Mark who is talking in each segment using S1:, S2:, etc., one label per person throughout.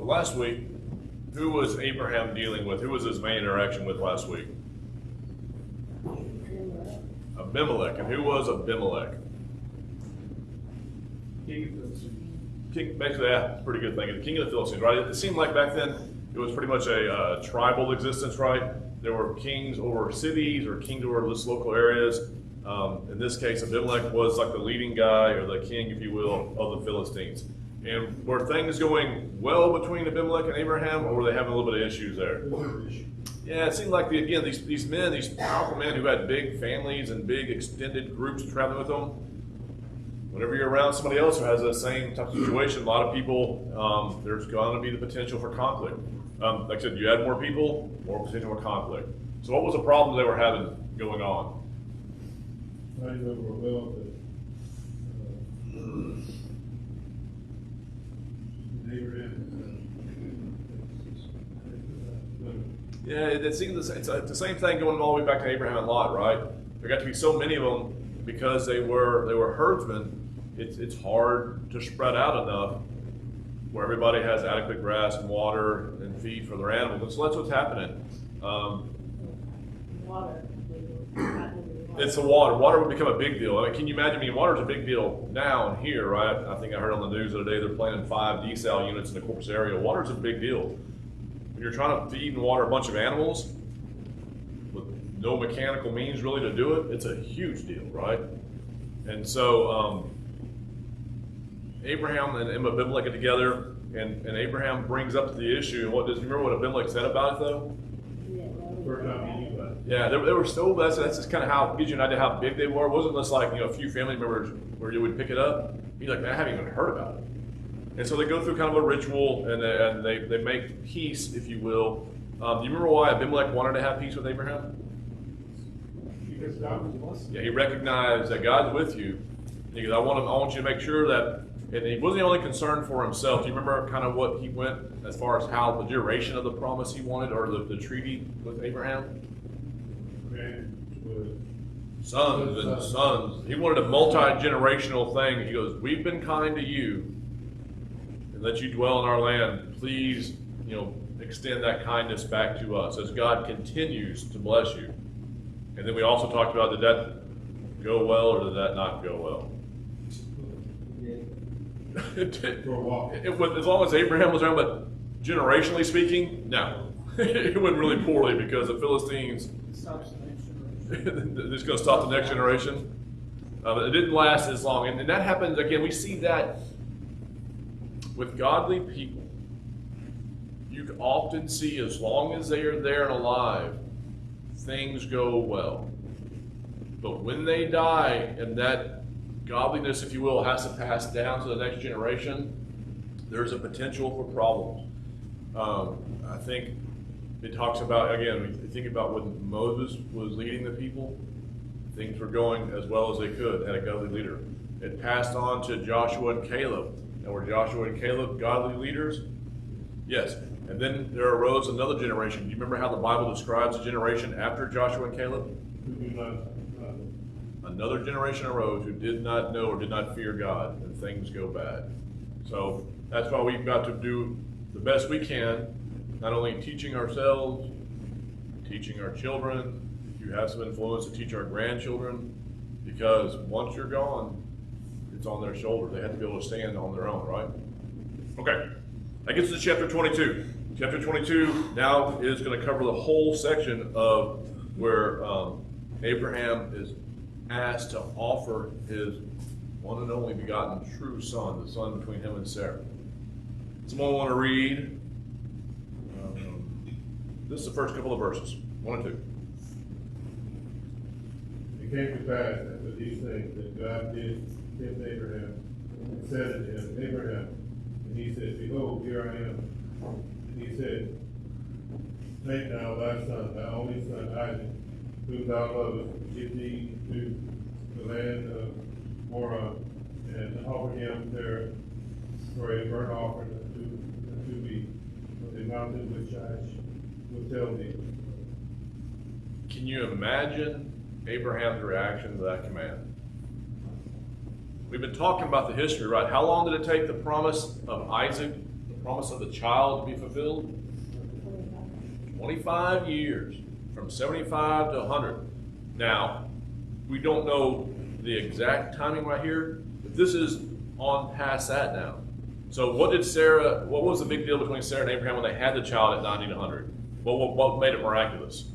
S1: So last week, who was Abraham dealing with? Who was his main interaction with last week? Abimelech. And who was Abimelech? King, basically, yeah, it's a pretty good thing. The king of the Philistines, right? It seemed like back then it was pretty much a tribal existence, right? There were kings over cities or kings over just local areas. In this case, Abimelech was like the leading guy or the king, if you will, of the Philistines. And were things going well between Abimelech and Abraham, or were they having a little bit of issues there? Yeah, it seemed like, these men, these powerful men who had big families and big extended groups traveling with them, whenever you're around somebody else who has the same type of situation, a lot of people, there's going to be the potential for conflict. Like I said, you add more people, more potential for conflict. So what was the problem they were having going on?
S2: I remember well that
S1: Yeah, it's the same thing going all the way back to Abraham and Lot, right? There got to be so many of them because they were herdsmen. It's hard to spread out enough where everybody has adequate grass and water and feed for their animals. And so that's what's happening.
S3: Water.
S1: It's the water. Water would become a big deal. I mean, can you imagine? I mean, water's a big deal now and here, right? I think I heard on the news the other day they're planning 5 desal units in the Corpus area. Water's a big deal. When you're trying to feed and water a bunch of animals with no mechanical means really to do it, it's a huge deal, right? And so Abraham and Abimelech get together, and Abraham brings up the issue. And you remember what Abimelech said about it, though? Yeah, they were so, that's just kind of how, gives you an idea how big they were. It wasn't just like, a few family members where you would pick it up. He's like, man, I haven't even heard about it. And so they go through kind of a ritual, and they make peace, if you will. Do you remember why Abimelech wanted to have peace with Abraham?
S2: because God was blessing.
S1: Yeah, he recognized that God's with you. He goes, I want you to make sure that, and he wasn't only concerned for himself. Do you remember kind of what he went as far as how the duration of the promise he wanted, or the treaty with Abraham? Sons and sons. He wanted a multi-generational thing. He goes, we've been kind to you and let you dwell in our land. Please, extend that kindness back to us as God continues to bless you. And then we also talked about, did that go well or did that not go well?
S2: For a while.
S1: As long as Abraham was around, but generationally speaking, no. It went really poorly because the Philistines, it's going to stop the next generation. It didn't last as long. And that happens, again, we see that with godly people. You often see, as long as they are there and alive, things go well. But when they die, and that godliness, if you will, has to pass down to the next generation, there's a potential for problems. I think it talks about, again, when you think about when Moses was leading the people, things were going as well as they could, had a godly leader. It passed on to Joshua and Caleb. Now, were Joshua and Caleb godly leaders? Yes. And then there arose another generation. Do you remember how the Bible describes the generation after Joshua and Caleb? Another generation arose who did not know or did not fear God, and things go bad. So that's why we've got to do the best we can, not only teaching ourselves, teaching our children, if you have some influence, to teach our grandchildren, because once you're gone, it's on their shoulders. They have to be able to stand on their own, right? Okay, that gets to chapter 22. Chapter 22 now is going to cover the whole section of where Abraham is asked to offer his one and only begotten true son, the son between him and Sarah. Someone want to read? This is the first couple of verses, 1 and 2.
S2: It came to pass after these things that God did tempt Abraham and said unto him, Abraham, and he said, Behold, here I am. And he said, Take now thy son, thy only son Isaac, whom thou lovest, get thee to the land of Moriah, and offer him there for a burnt offering unto me, on the mountain which I will tell thee.
S1: Can you imagine Abraham's reaction to that command? We've been talking about the history, right? How long did it take the promise of Isaac promise of the child to be fulfilled? 25 years, from 75 to 100. Now, we don't know the exact timing right here, but this is on past that now. So what was the big deal between Sarah and Abraham when they had the child at 90 to 100? What made it miraculous?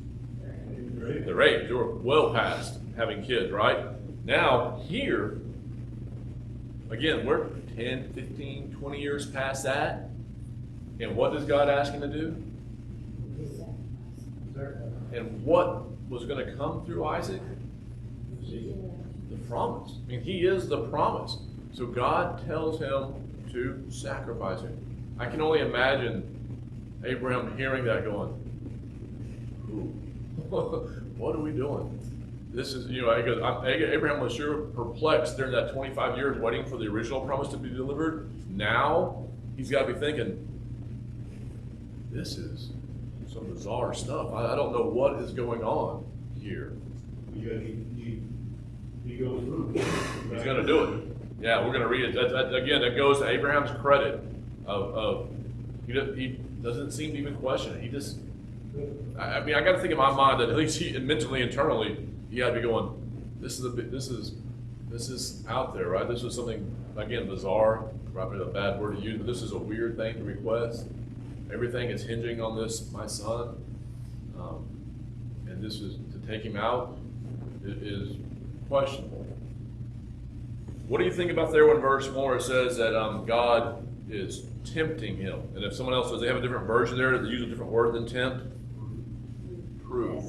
S1: Their age. They were well past having kids, right? Now, here, again, we're 10, 15, 20 years past that. And what does God ask him to do? And what was going to come through Isaac? The promise. I mean, he is the promise. So God tells him to sacrifice him. I can only imagine Abraham hearing that going, what are we doing? This is, Abraham was sure perplexed during that 25 years waiting for the original promise to be delivered. Now, he's got to be thinking, this is some bizarre stuff. I don't know what is going on here.
S2: He goes through.
S1: He's going to do it. Yeah, we're going to read it. Again, that goes to Abraham's credit he doesn't seem to even question it. He just, I mean, I got to think in my mind that at least mentally, internally, he had to be going, this is out there, right? This is something, again, bizarre, probably a bad word to use, but this is a weird thing to request. Everything is hinging on this, my son. And this is, to take him out, it is questionable. What do you think about there when verse 1 where it says that God is tempting him? And if someone else says they have a different version there, they use a different word than tempt? Prove.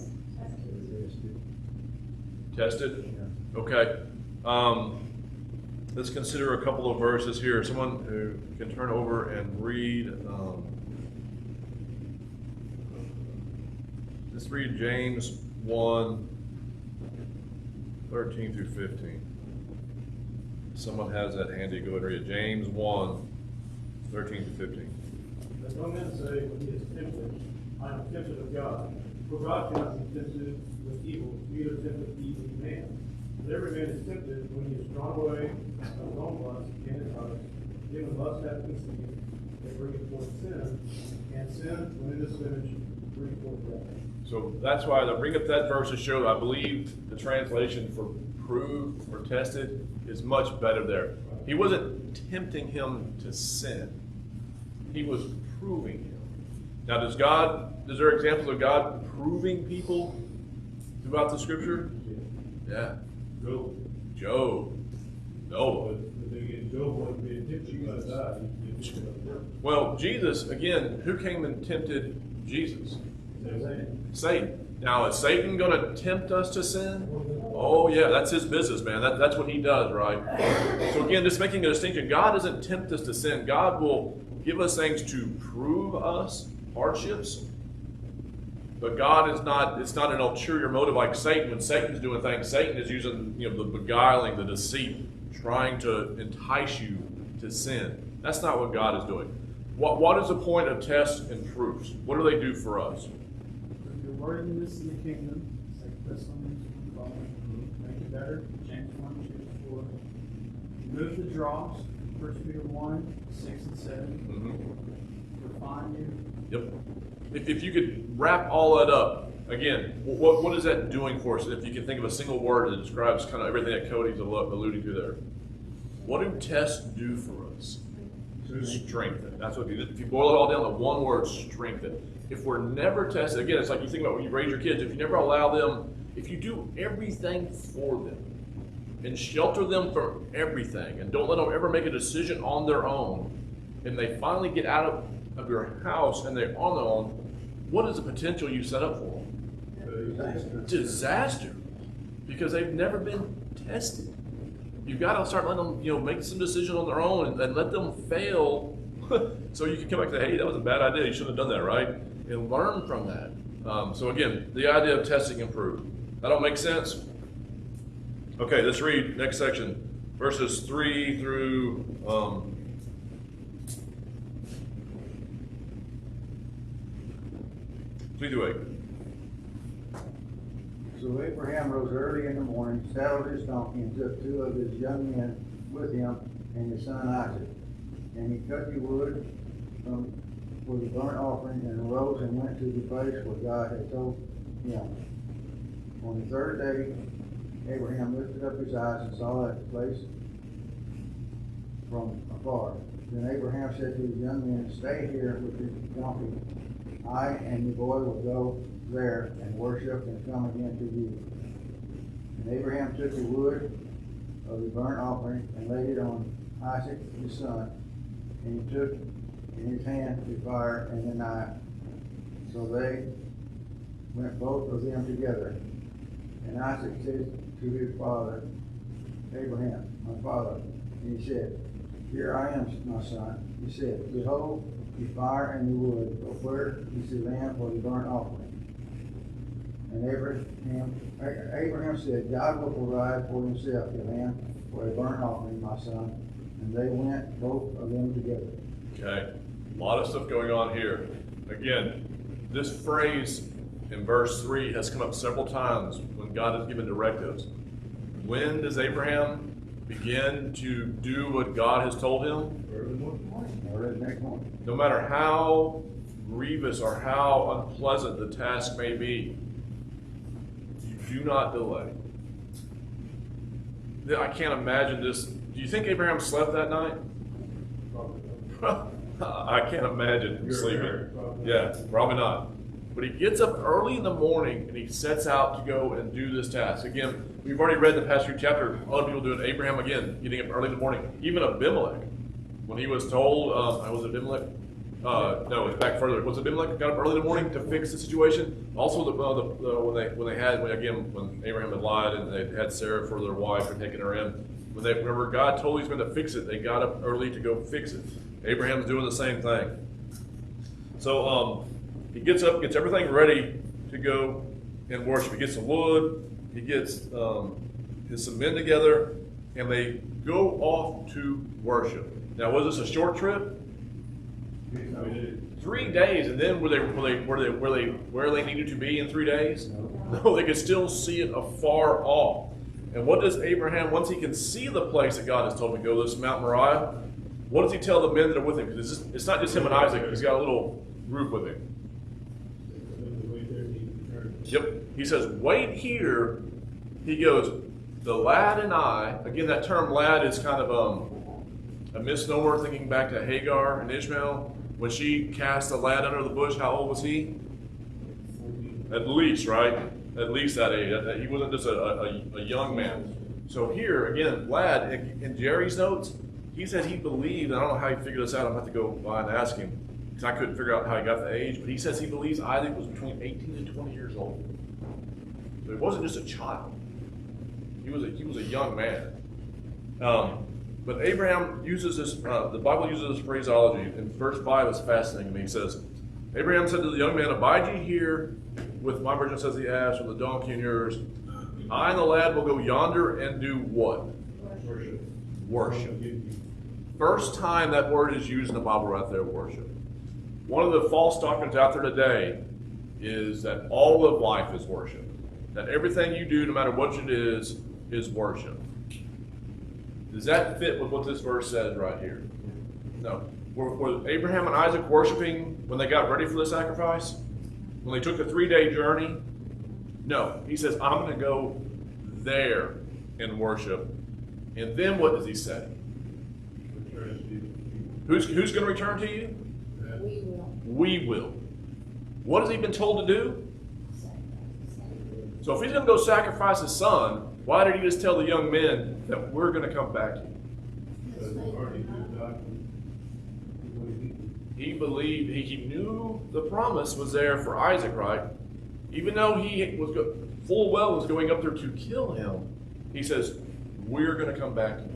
S1: Tested? Okay. Let's consider a couple of verses here. Someone who can turn over and read. Let's read James 1, 13 through 15. Someone has that handy. Go ahead and read it. James 1, 13 to 15.
S3: Let no man say when he is tempted, I am tempted of God. For God cannot be tempted with evil, neither tempteth he any man. But every man is tempted when he is drawn away of his own lust and his heart. Then when lust hath conceived, it bringeth forth sin, and sin, when it is finished, bringeth forth death.
S1: So that's why I bring up that verse to show, I believe the translation for proved or tested is much better there. He wasn't tempting him to sin. He was proving him. Now, is there examples of God proving people throughout the scripture? Yeah. Job. Noah.
S2: Job wasn't being tempted by God.
S1: Well, Jesus, again, who came and tempted Jesus? Satan. Now, is Satan going to tempt us to sin? Oh, yeah, that's his business, man. That's what he does, right? So again, just making a distinction, God doesn't tempt us to sin. God will give us things to prove us, hardships. But God is not, it's not an ulterior motive like Satan. When Satan's doing things, Satan is using the beguiling, the deceit, trying to entice you to sin. That's not what God is doing. What is the point of tests and proofs? What do they do for us?
S3: If you're worthiness in the kingdom, it's like Thessalonians 1:5, make it better, James 1:2-4. Remove the dross, 1 Peter 1:6 and 7. Refine you.
S1: Yep. If you could wrap all that up, again, what is that doing for us? If you can think of a single word that describes kind of everything that Cody's alluding to there. What do tests do for us? Strengthen. That's what if you boil it all down to one word, strengthen. If we're never tested, again, it's like you think about when you raise your kids, if you never allow them, if you do everything for them and shelter them from everything and don't let them ever make a decision on their own, and they finally get out of your house and they're on their own, what is the potential you set up for them? Disaster. Because they've never been tested. You've got to start letting them, make some decision on their own and let them fail so you can come back and say, hey, that was a bad idea. You shouldn't have done that, right? And learn from that. So again, the idea of testing and prove. That all make sense? Okay, let's read next section. Verses 3 through 8.
S4: So Abraham rose early in the morning, saddled his donkey, and took 2 of his young men with him and his son Isaac. And he cut the wood from them with a burnt offering, and arose and went to the place where God had told him. On the third day, Abraham lifted up his eyes and saw that place from afar. Then Abraham said to his young men, "Stay here with the donkey. I and the boy will go there and worship and come again to you." And Abraham took the wood of the burnt offering and laid it on Isaac his son, and he took in his hand the fire and the knife. So they went both of them together. And Isaac said to his father, "Abraham, my father." And he said, "Here I am, my son." He said, "Behold, the fire and the wood, but where is the lamb for the burnt offering?" And Abraham said, "God will provide for himself a lamb for a burnt offering, my son." And they went both of them together.
S1: Okay, a lot of stuff going on here. Again, this phrase in verse 3 has come up several times when God has given directives. When does Abraham begin to do what God has told him?
S2: Early morning.
S4: Or the next morning.
S1: No matter how grievous or how unpleasant the task may be, you do not delay. I can't imagine this. Do you think Abraham slept that night? I can't imagine him
S2: You're
S1: sleeping.
S2: there, probably.
S1: Yeah, probably not. But he gets up early in the morning and he sets out to go and do this task. Again, we've already read the past few chapters. A lot of people do it. Abraham, again, getting up early in the morning. Even Abimelech, when he was told, was it Abimelech? No, it's back further. Was Abimelech got up early in the morning to fix the situation? Also, when Abraham had lied and they had Sarah for their wife and taken her in, whenever God told he's going to fix it, they got up early to go fix it. Abraham's doing the same thing. So he gets up, gets everything ready to go and worship. He gets the wood, he gets some men together, and they go off to worship. Now, was this a short trip? 3 days, and then were they where they needed to be in 3 days? No, they could still see it afar off. And what does Abraham, once he can see the place that God has told him to go, this Mount Moriah, what does he tell the men that are with him? Because it's not just him and Isaac, he's got a little group with him. Yep. He says, "Wait here." He goes, "The lad and I," again, that term lad is kind of a misnomer, thinking back to Hagar and Ishmael. When she cast the lad under the bush, how old was he? At least, right? At least that age. He wasn't just a young man. So here, again, lad, in Jerry's notes, he said he believed, and I don't know how he figured this out, I'm going to have to go by and ask him, because I couldn't figure out how he got the age, but he says he believes Isaac was between 18 and 20 years old. So he wasn't just a child. He was a young man. But Abraham uses this, the Bible uses this phraseology, and verse 5 is fascinating to me. He says, Abraham said to the young man, "Abide ye here with," my version says, "the ass or the donkey and yours. I and the lad will go yonder and do" what? Worship. First time that word is used in the Bible right there, worship. One of the false doctrines out there today is that all of life is worship. That everything you do, no matter what it is worship. Does that fit with what this verse says right here? No. Were Abraham and Isaac worshiping when they got ready for the sacrifice? When they took the 3-day journey? No. He says, "I'm going to go there and worship." And then what does he say? Who's going to return to you?
S5: We will.
S1: We will. What has he been told to do? So if he's going to go sacrifice his son, why did he just tell the young men that we're going to come back to you? He believed, he knew the promise was there for Isaac, right? Even though he was full well was going up there to kill him, he says, "We're going to come back to you.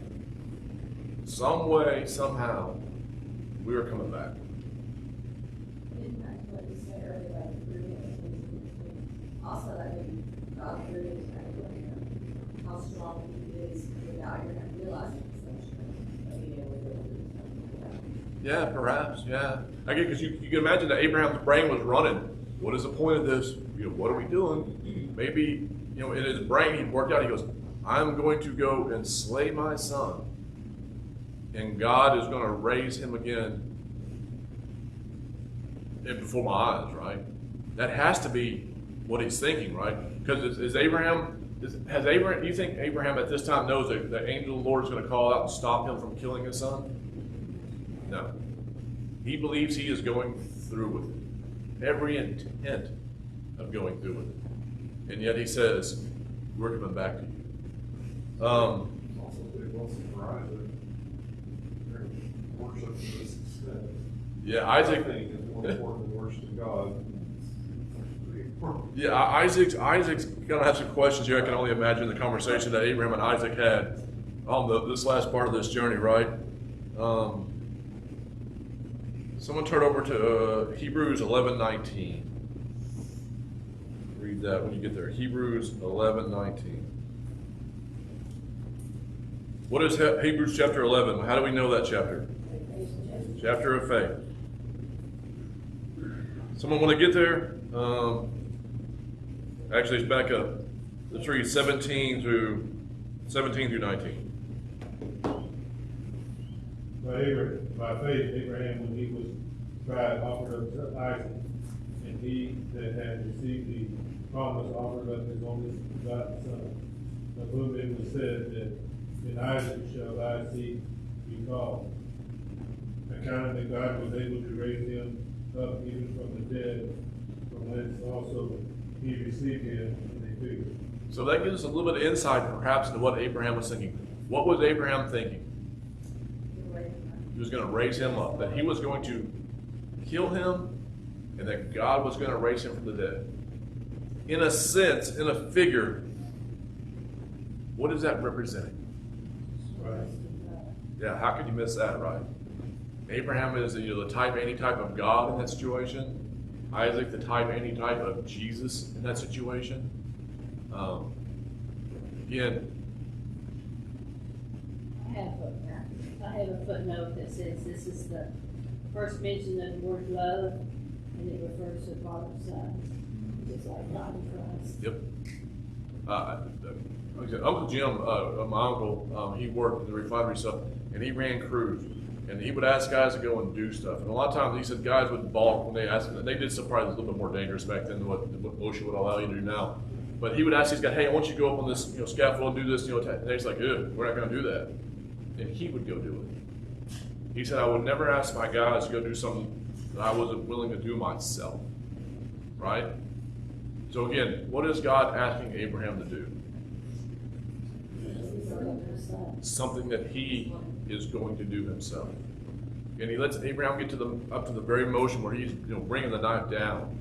S1: Some way, somehow, we are coming back."
S5: Didn't I what you said earlier about the forgiveness? Also, that maybe God forgives how strong he is without even realizing it's so strong. Being able to do something like that.
S1: Yeah, perhaps, yeah. Again, because you can imagine that Abraham's brain was running. What is the point of this? What are we doing? Maybe, in his brain, he worked out, he goes, "I'm going to go and slay my son, and God is going to raise him again and before my eyes, right? That has to be what he's thinking, right? Because has Abraham, do you think Abraham at this time knows that the angel of the Lord is going to call out and stop him from killing his son? No. He believes he is going through with it. Every intent of going through with it. And yet he says, we're coming back to you.
S6: Also, big blessing for Isaac. Worship to this extent.
S1: Yeah,
S6: I
S1: Isaac.
S6: think is more important than worshiping God.
S1: Yeah, Isaac's gonna have some questions here. I can only imagine the conversation that Abraham and Isaac had on this last part of this journey, right? Someone turn over to Hebrews 11:19. Read that when you get there. Hebrews 11:19. What is Hebrews chapter 11? How do we know that chapter? Chapter of faith. Someone want to get there? Actually, it's back up. Let's read 17 through 19.
S2: By faith, Abraham, when he was tried, offered up Isaac, and he that had received the promise offered up his only begotten son, of whom it was said that in Isaac shall thy seed be called. Accounting that God was able to raise him up even from the dead, from whence also he received him in a figure.
S1: So that gives us a little bit of insight, perhaps, into what Abraham was thinking. What was Abraham thinking? He was going to raise him up, that he was going to kill him, and that God was going to raise him from the dead. In a sense, in a figure, what is that representing?
S2: Right.
S1: Yeah, how could you miss that, right? Abraham is the type, anti-type of God in that situation. Isaac, the type, anti-type of Jesus in that situation. Again,
S7: I have a footnote that says this is the first mention of the word love, and it refers to the Father and Son, just like God and Christ.
S1: yep. Like I said, Uncle Jim, my uncle, he worked in the refinery stuff, and he ran crews. And he would ask guys to go and do stuff. And a lot of times he said guys would balk when they asked him. They did stuff probably a little bit more dangerous back then than what OSHA would allow you to do now. But he would ask these guys, hey, I want you to go up on this scaffold and do this. And they're like, we're not going to do that. And he would go do it. He said, I would never ask my guys to go do something that I wasn't willing to do myself. Right? So again, what is God asking Abraham to do? Something that he is going to do himself. And he lets Abraham get up to the very motion where he's bringing the knife down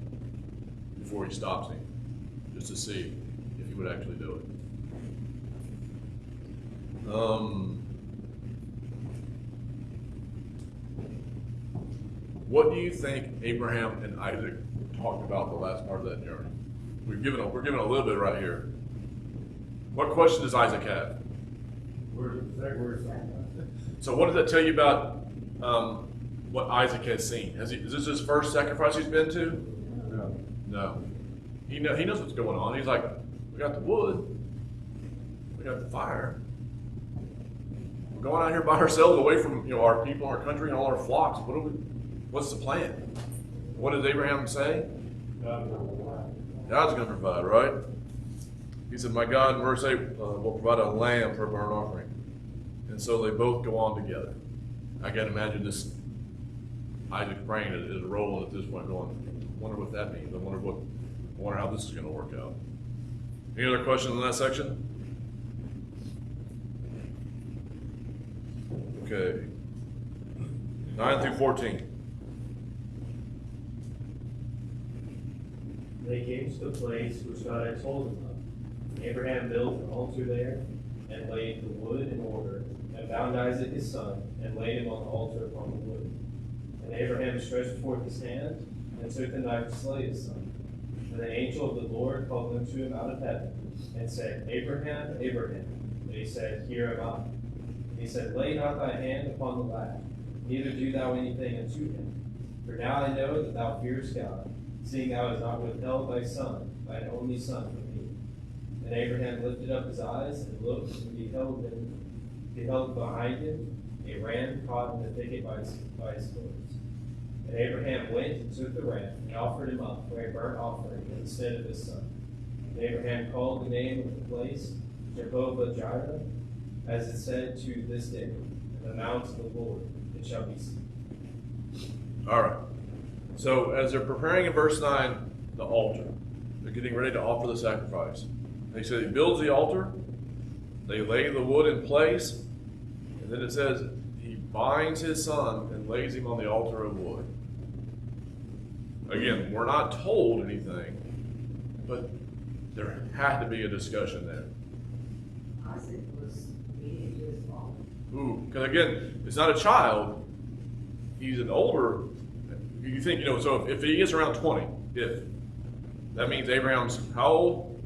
S1: before he stops him, just to see if he would actually do it. What do you think Abraham and Isaac talked about the last part of that journey? We're given a little bit right here. What question does Isaac have? So what does that tell you about what Isaac has seen? Is this his first sacrifice he's been to? No. He knows what's going on. He's like, we got the wood, we got the fire. We're going out here by ourselves, away from our people, our country, and all our flocks. What's the plan? What does Abraham say? God's going to provide, right? He said, my God, in verse 8, will provide a lamb for a burnt offering. And so they both go on together. I can imagine this Isaac's brain is rolling at this point going, I wonder what that means. I wonder how this is going to work out. Any other questions in that section? Okay. 9 through 14.
S8: They came to the place which God had told them of. Abraham built an altar there, and laid the wood in order, and bound Isaac his son, and laid him on the altar upon the wood. And Abraham stretched forth his hand, and took the knife to slay his son. And the angel of the Lord called unto him out of heaven, and said, Abraham, Abraham. And he said, Here am I. And he said, Lay not thy hand upon the lad, neither do thou anything unto him. For now I know that thou fearest God, seeing thou hast not withheld thy son, thine only son, from me. And Abraham lifted up his eyes, and looked, and beheld behind him a ram caught in the thicket by his clothes. And Abraham went and took the ram and offered him up for a burnt offering instead of his son. And Abraham called the name of the place Jehovah Jireh, as it said to this day, in the mount of the Lord it shall be seen.
S1: All right. So as they're preparing in verse 9, the altar, they're getting ready to offer the sacrifice. They say he builds the altar, they lay the wood in place, and then it says he binds his son and lays him on the altar of wood. Again, we're not told anything, but there had to be a discussion there.
S5: Isaac was obedient to his father.
S1: Ooh, because again, it's not a child. He's an older. You think, so if he is around 20, that means Abraham's how old?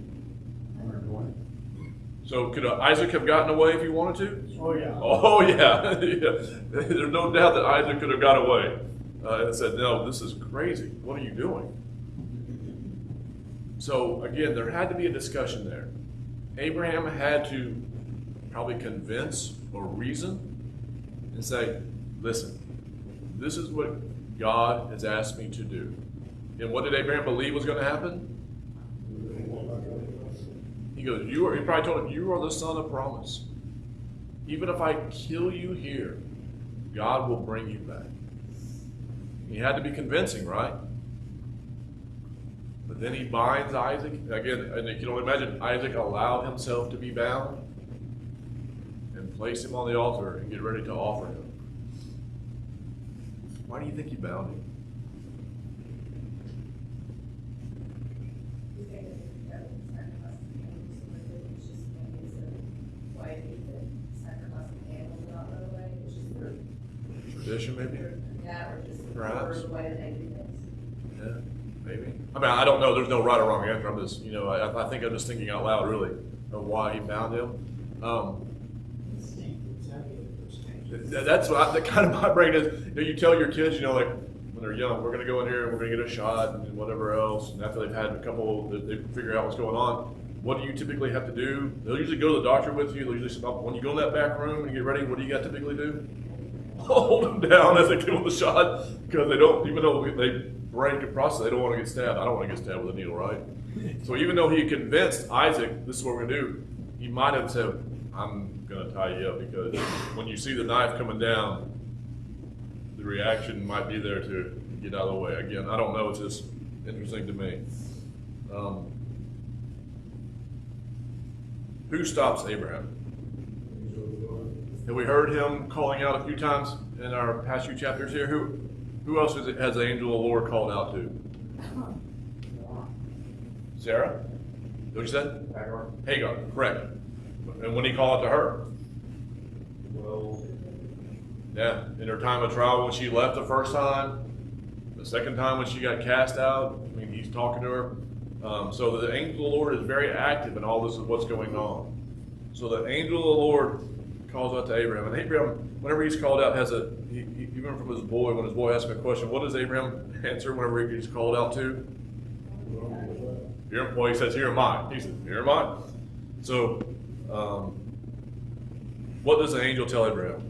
S4: 120.
S1: So could Isaac have gotten away if he wanted to?
S3: Oh, yeah.
S1: Oh, yeah. Yeah. There's no doubt that Isaac could have got away and said, no, this is crazy. What are you doing? So again, there had to be a discussion there. Abraham had to probably convince or reason and say, listen, this is what God has asked me to do. And what did Abraham believe was going to happen? He goes, he probably told him, you are the son of promise. Even if I kill you here, God will bring you back. He had to be convincing, right? But then he binds Isaac. Again, and you can only imagine, Isaac allowed himself to be bound and place him on the altar and get ready to offer him. Why do you think he bound him?
S5: You think that sacrifice the animals, so it's just maybe it's a way that sacrifice the animals not run away, it's just
S1: Tradition, maybe?
S5: yeah, or just
S1: Perhaps.
S5: the way that they do things.
S1: Yeah, maybe. I mean, I don't know. There's no right or wrong answer. I'm just, I think I'm just thinking out loud, really, of why he bound him. That's what that kind of my brain is. You tell your kids, like when they're young, we're going to go in here and we're going to get a shot and whatever else. And after they've had a couple, they figure out what's going on. What do you typically have to do? They'll usually go to the doctor with you. They'll usually say, when you go in that back room and get ready, what do you got to typically do? Hold them down as they give them the shot, because they don't, even though they brain can process, they don't want to get stabbed. I don't want to get stabbed with a needle, right? So even though he convinced Isaac, this is what we're going to do, he might have said, I'm going to tie you up, because when you see the knife coming down, the reaction might be there to get out of the way. Again, I don't know. It's just interesting to me. Who stops Abraham? Have we heard him calling out a few times in our past few chapters here? Who else has the angel of the Lord called out to? Sarah? What you said? Hagar, correct. And when he called out to her?
S6: Well,
S1: Yeah, in her time of trial when she left the first time, the second time when she got cast out, he's talking to her. So the angel of the Lord is very active in all this of what's going on. So the angel of the Lord calls out to Abraham. And Abraham, whenever he's called out, even from his boy, when his boy asks him a question, what does Abraham answer whenever he's called out to? Well, he says, here am I. He says, here am I. So, what does the angel tell Abraham?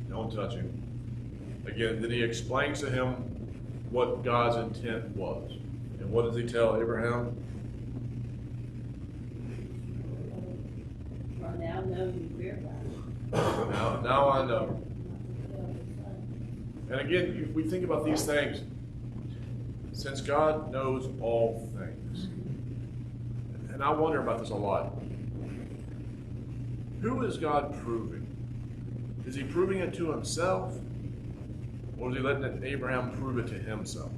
S1: Don't touch him. Again, then he explains to him what God's intent was. And what does he tell Abraham?
S7: For now know you fear God.
S1: Now I know. And again, if we think about these things, since God knows all things, and I wonder about this a lot, who is God proving? Is he proving it to himself? Or is he letting Abraham prove it to himself?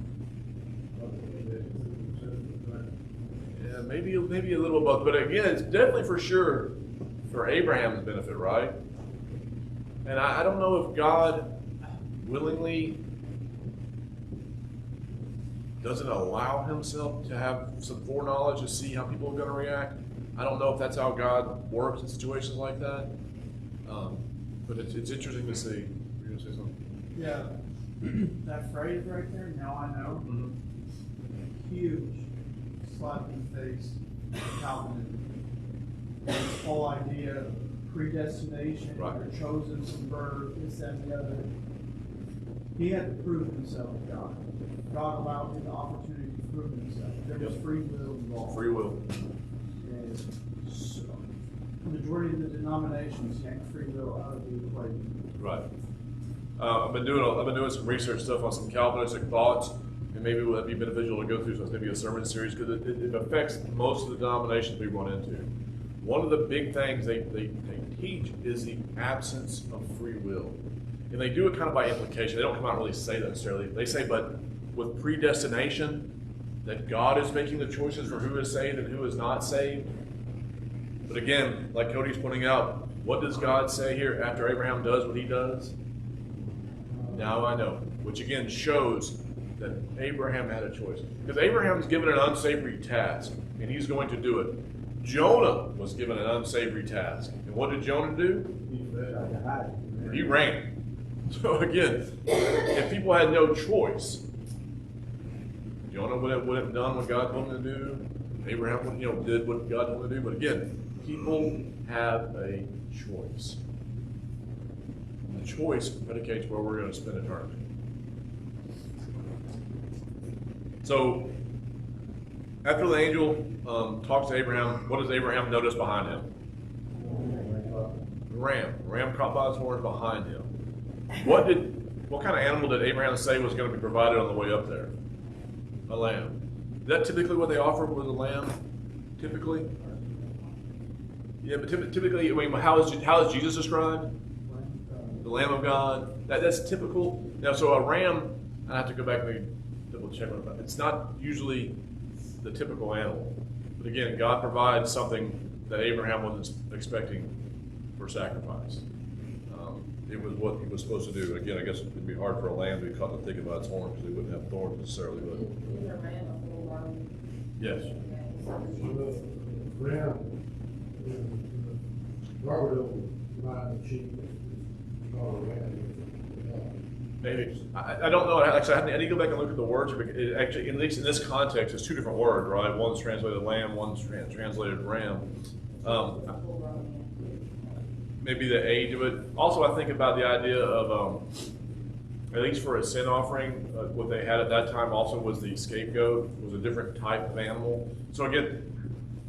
S1: Yeah, maybe a little of both. But again, it's definitely for sure for Abraham's benefit, right? And I don't know if God willingly doesn't allow himself to have some foreknowledge to see how people are going to react. I don't know if that's how God works in situations like that. But it's interesting to see. You're going to say something?
S9: Yeah, that phrase right there, now I know, huge slap in the face of Calvinism. This whole idea of predestination,
S1: Right.
S9: you're chosen from birth, this, that, and the other. He had to prove himself to God. God allowed him the opportunity to prove himself. There was free will involved.
S1: Free will.
S9: And so, the majority of the denominations yank free will out of the equation.
S1: Right. I've been doing some research stuff on some Calvinistic thoughts, and maybe it would be beneficial to go through some, maybe a sermon series, because it affects most of the denominations we run into. One of the big things they teach is the absence of free will. And they do it kind of by implication. They don't come out and really say that necessarily. They say, but with predestination, that God is making the choices for who is saved and who is not saved. But again, like Cody's pointing out, what does God say here after Abraham does what he does? Now I know. Which again shows that Abraham had a choice. Because Abraham's given an unsavory task, and he's going to do it. Jonah was given an unsavory task. And what did Jonah do? He ran. So again, if people had no choice, Jonah would have done what God told him to do. Abraham did what God told him to do. But again, people have a choice. The choice predicates where we're going to spend eternity. So, after the angel talks to Abraham, what does Abraham notice behind him? The ram. The ram caught by his horns behind him. What kind of animal did Abraham say was going to be provided on the way up there? A lamb. Is that typically what they offer with a lamb? Typically? Yeah, but typically, I mean, how is Jesus described? The Lamb of God. That's typical. Now, so a ram, I have to go back and double check on that. It's not usually the typical animal. But again, God provides something that Abraham wasn't expecting for sacrifice. It was what he was supposed to do. Again, I guess it'd be hard for a lamb to be caught in the thick of its horns because they wouldn't have thorns necessarily. But
S5: Is a ram a full grown?
S1: yes.
S2: Ram, Robert line of sheep,
S1: Maybe. I don't know. Actually, I need to go back and look at the words. It actually, at least in this context, it's two different words, right? One's translated lamb, one's translated ram. Maybe the age of it. Also, I think about the idea of, at least for a sin offering, what they had at that time also was the scapegoat, was a different type of animal. So again,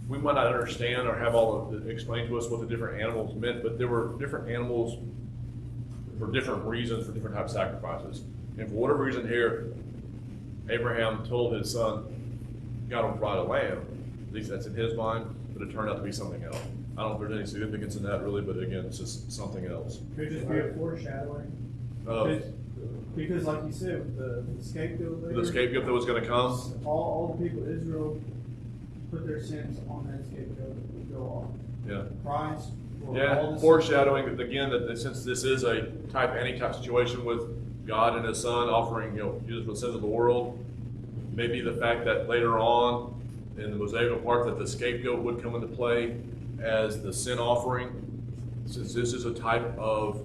S1: we might not understand or have all of explained to us what the different animals meant, but there were different animals for different reasons, for different types of sacrifices. And for whatever reason here, Abraham told his son, God will provide a lamb. At least that's in his mind, but it turned out to be something else. I don't know if there's any significance in that really, but again, it's just something else.
S9: Could just be a foreshadowing. Because like you said, the scapegoat there,
S1: The scapegoat that was going to come.
S9: all the people of Israel put their sins on that scapegoat and go off.
S1: Yeah.
S9: Christ.
S1: Yeah, foreshadowing again that since this is a any-type situation with God and His Son offering, Jesus for the sins of the world, maybe the fact that later on in the Mosaical part that the scapegoat would come into play as the sin offering, since this is a type of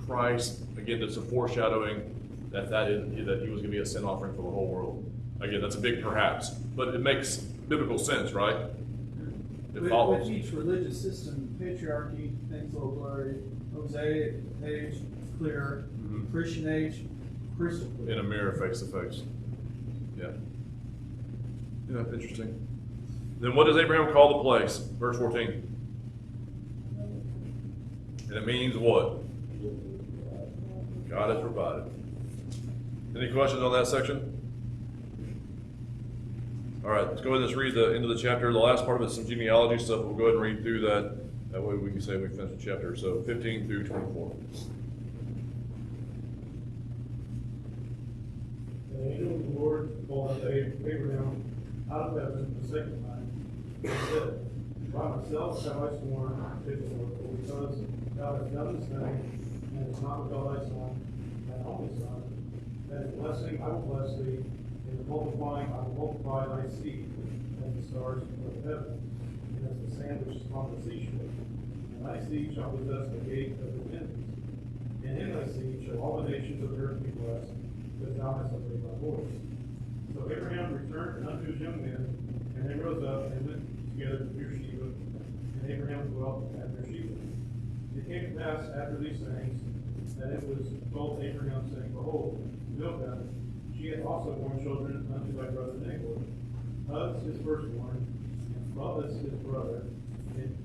S1: Christ, again, it's a foreshadowing that He was going to be a sin offering for the whole world. Again, that's a big perhaps, but it makes biblical sense, right?
S9: With each religious system, patriarchy, things a little blurry. Mosaic age, clear.
S1: Mhm.
S9: Christian age, crystal clear.
S1: In a mirror, face to face. Yeah. Yeah, interesting. Then what does Abraham call the place? Verse 14. And it means what? God has provided. Any questions on that section? All right, let's go ahead and just read the end of the chapter. The last part of it is some genealogy stuff. We'll go ahead and read through that. That way we can say we finished the chapter. So 15 through 24.
S3: And the angel of the Lord called unto Abraham out of heaven the second time, and said, By myself have I sworn, saith the Lord, because thou hast done this thing, and hast not withheld thy son, thine only son, that in blessing I will bless thee, and in multiplying I will multiply thy seed, as the stars of heaven, and as the sand which is upon the seashore. And thy seed shall possess the gate of his enemies. And in thy seed shall all the nations of the earth be blessed, because thou hast obeyed my voice. So Abraham returned unto his young men, and they rose up and went together to Beersheba, and Abraham dwelt at Beersheba. It came to pass after these things, that it was told Abraham, saying, Behold, also born children unto thy brother Nahor, Uz his firstborn, and Phares his brother, and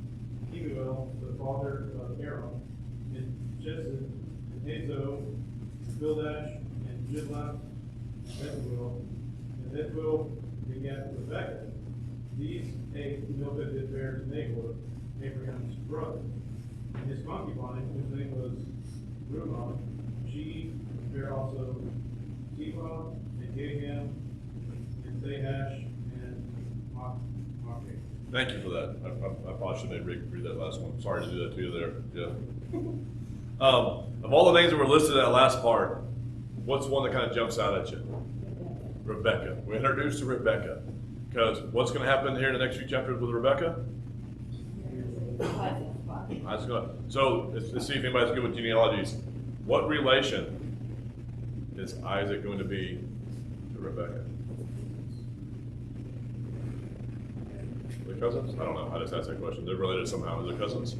S3: Kemuel the father of Aram, and Chesed, and Hazo, and Bildash, and Jidlaph, and Bethuel. And Bethuel begat Rebekah. These 8 Milcah did bear to Nahor, Abraham's brother. And his concubine, whose name was Reumah, she bare also Tebah, and Gaham, and Zahash, and Maachah.
S1: Thank you for that. I probably should have made Rick read that last one. Sorry to do that to you there. Yeah. Of all the names that were listed in that last part, what's one that kind of jumps out at you? Rebecca. We're introduced to Rebecca. Because what's going to happen here in the next few chapters with Rebecca? So let's see if anybody's good with genealogies. What relation is Isaac going to be to Rebecca? Are they cousins? I don't know. I just asked that question. They're related somehow. Are they cousins?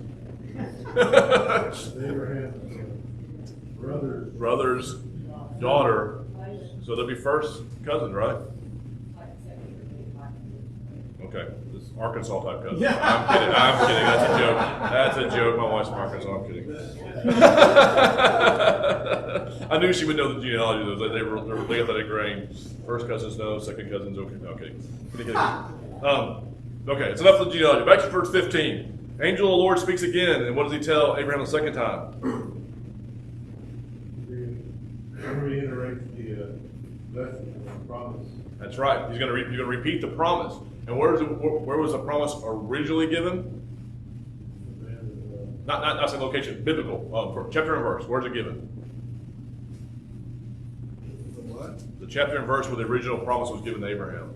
S2: Abraham's brothers.
S1: Brother's daughter. So they'll be first cousin, right? Okay, this Arkansas type cousin. I'm kidding. That's a joke. That's a joke. My wife's from Arkansas. I'm kidding. I knew she would know the genealogy. They got that ingrained. First cousins no, second cousins okay. Okay, it's enough of the genealogy. Back to verse 15. Angel of the Lord speaks again, and what does he tell Abraham the second time?
S2: He reiterates the blessing, the promise.
S1: That's right. He's going to repeat the promise. And where was the promise originally given? Not saying location, biblical. Chapter and verse. Where's it given?
S9: The what?
S1: The chapter and verse where the original promise was given to Abraham.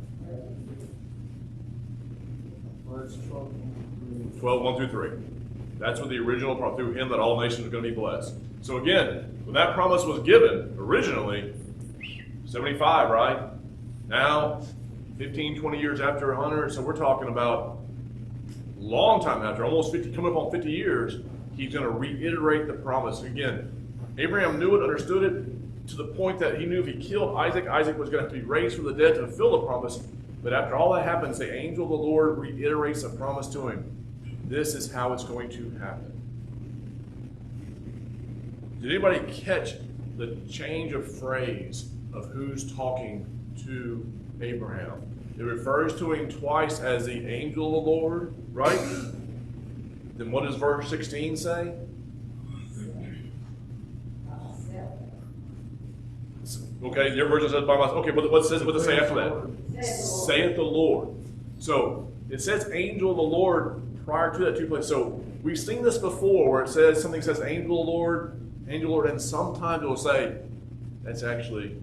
S9: Verse 12.
S1: 12, 1 through 3. That's what the original promise, through him that all nations are going to be blessed. So again, when that promise was given originally, 75, right? Now, 15, 20 years after 100, so we're talking about a long time after, almost 50, coming up on 50 years, he's going to reiterate the promise. Again, Abraham knew it, understood it, to the point that he knew if he killed Isaac, Isaac was going to have to be raised from the dead to fulfill the promise. But after all that happens, the angel of the Lord reiterates the promise to him. This is how it's going to happen. Did anybody catch the change of phrase of who's talking to Abraham? It refers to him twice as the angel of the Lord, right? Then what does verse 16 say? Okay, your version says by myself. Okay, what does it say after that? Saith the Lord. So it says angel of the Lord prior to that 2 places. So we've seen this before where it says something says angel of the Lord, and sometimes it will say that's actually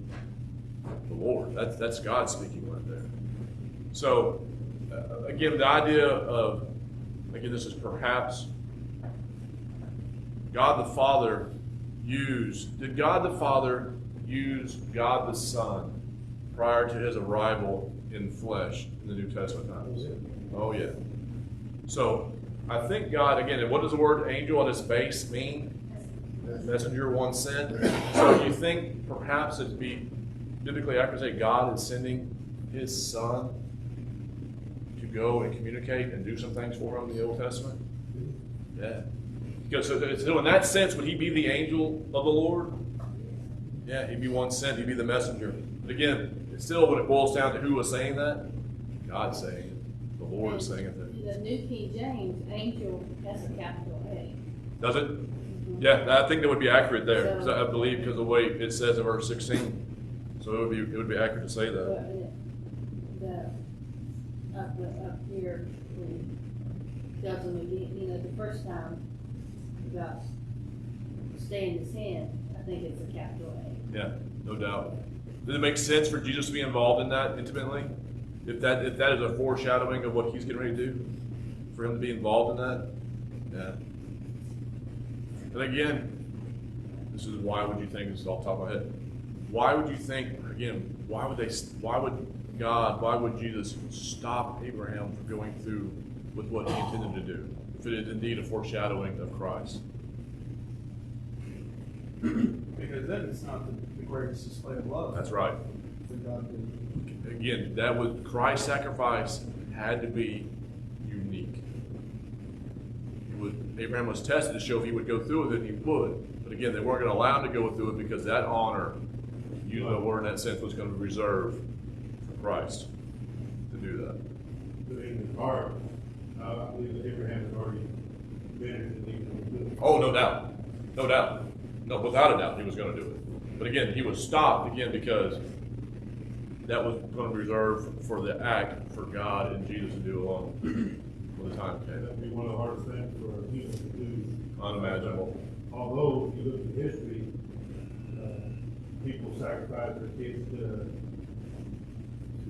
S1: the Lord. That's God speaking right there. So again, the idea of, again, this is perhaps God the Father did God the Father use God the Son prior to his arrival in flesh in the New Testament times? Oh yeah. So I think God, again, and what does the word angel at its base mean? Messenger one sent. So you think perhaps it'd be biblically accurate to say God is sending his Son to go and communicate and do some things for him in the Old Testament? Yeah. So in that sense, would he be the angel of the Lord? Yeah, he'd be one sent, he'd be the messenger. But again, it's still when it boils down to who was saying that, God's saying it. The Lord is saying it there.
S7: The New King James, angel has a capital A.
S1: Does it? Yeah, I think that would be accurate there. So I believe because of the way it says in verse 16. So it would be accurate to say that.
S7: Up here, tells them again, the first time about staying his hand, I think it's a capital A.
S1: Yeah, no doubt. Does it make sense for Jesus to be involved in that intimately? If that is a foreshadowing of what he's getting ready to do, for him to be involved in that? Yeah. And again, this is why would you think, this is off the top of my head, why would you think, again, why would Jesus stop Abraham from going through with what he intended to do, if it is indeed a foreshadowing of Christ?
S9: Because then it's not the greatest display of love.
S1: That's right.
S9: that God did.
S1: Again, that was, Christ's sacrifice had to be unique. Abraham was tested to show if he would go through with it, he would. But again, they weren't going to allow him to go through it because that honor, use the word in that sense, was going to be reserved for Christ to do that.
S2: But in his heart, I believe that Abraham had already been in the
S1: Oh, no doubt. No doubt. No, without a doubt, he was going to do it. But again, he was stopped again because that was going to be reserved for the act for God and Jesus to do alone when the time came.
S2: That'd be one of the hardest things for a human to do.
S1: Unimaginable.
S2: Although, if you look at history, people sacrifice their kids to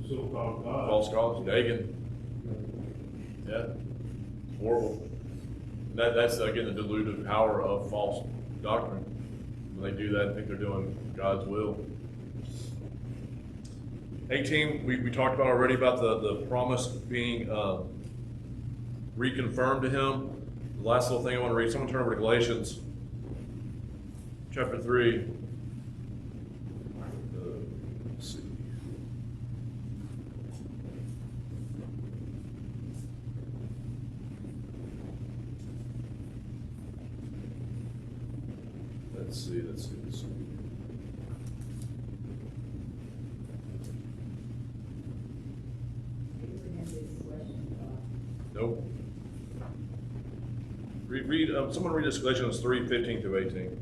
S2: so-called God.
S1: False gods, Dagon. Yeah. Horrible. That's again the dilutive power of false doctrine. When they do that, I think they're doing God's will. 18, we talked about already about the promise being reconfirmed to him. The last little thing I want to read, someone turn over to Galatians chapter 3. Let's see. Let's see. Nope. Someone read this Galatians 3:15 through 18.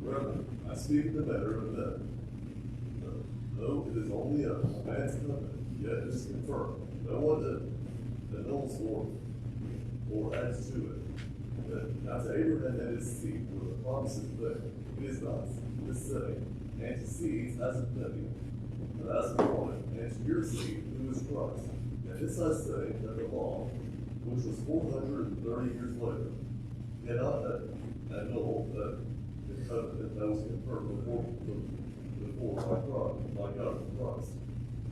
S6: Brethren, I speak the better of them. Though it is only a man's covenant, yet it is confirmed. No one that knows or adds to it. That not to Abraham and his seed were the promises there. It is not this saying, and to seeds as a many, but as a woman, and to your seed, who is Christ. And this I say, that the law, which was 430 years later, cannot annul the covenant that was confirmed before by God in Christ,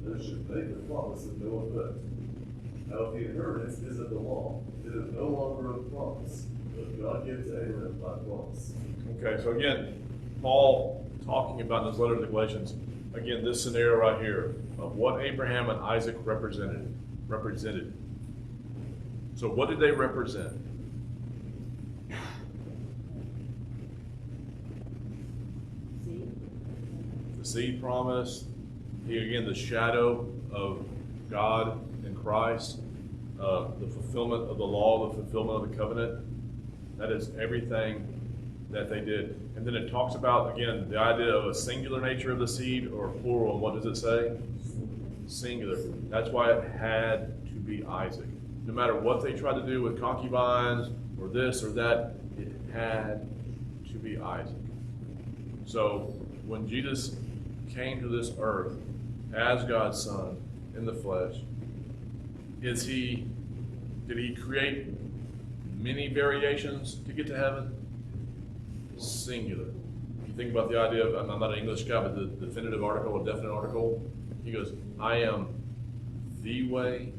S6: that it should make the promise of no effect. Now, if the inheritance is of the law, it is no longer a promise, but God gave to Abraham by promise.
S1: Okay, so again, Paul talking about in his letter to the Galatians, again, this scenario right here of what Abraham and Isaac represented. So what did they represent? The seed promise, the shadow of God in Christ, the fulfillment of the law, the fulfillment of the covenant. That is everything that they did. And then it talks about, again, the idea of a singular nature of the seed or plural. And what does it say? Singular. That's why it had to be Isaac. No matter what they tried to do with concubines or this or that, it had to be Isaac. So when Jesus came to this earth as God's Son in the flesh, did he create many variations to get to heaven? Singular. You think about the idea of, I'm not an English guy, but the definitive article, a definite article, he goes, I am the way.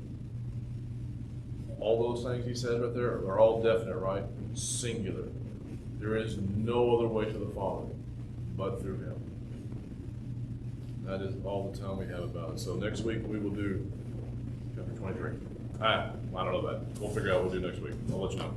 S1: All those things he says right there are all definite, right? Singular. There is no other way to the Father but through him. That is all the time we have about it. So next week we will do chapter 23. I don't know that. We'll figure out what we'll do next week. I'll let you know.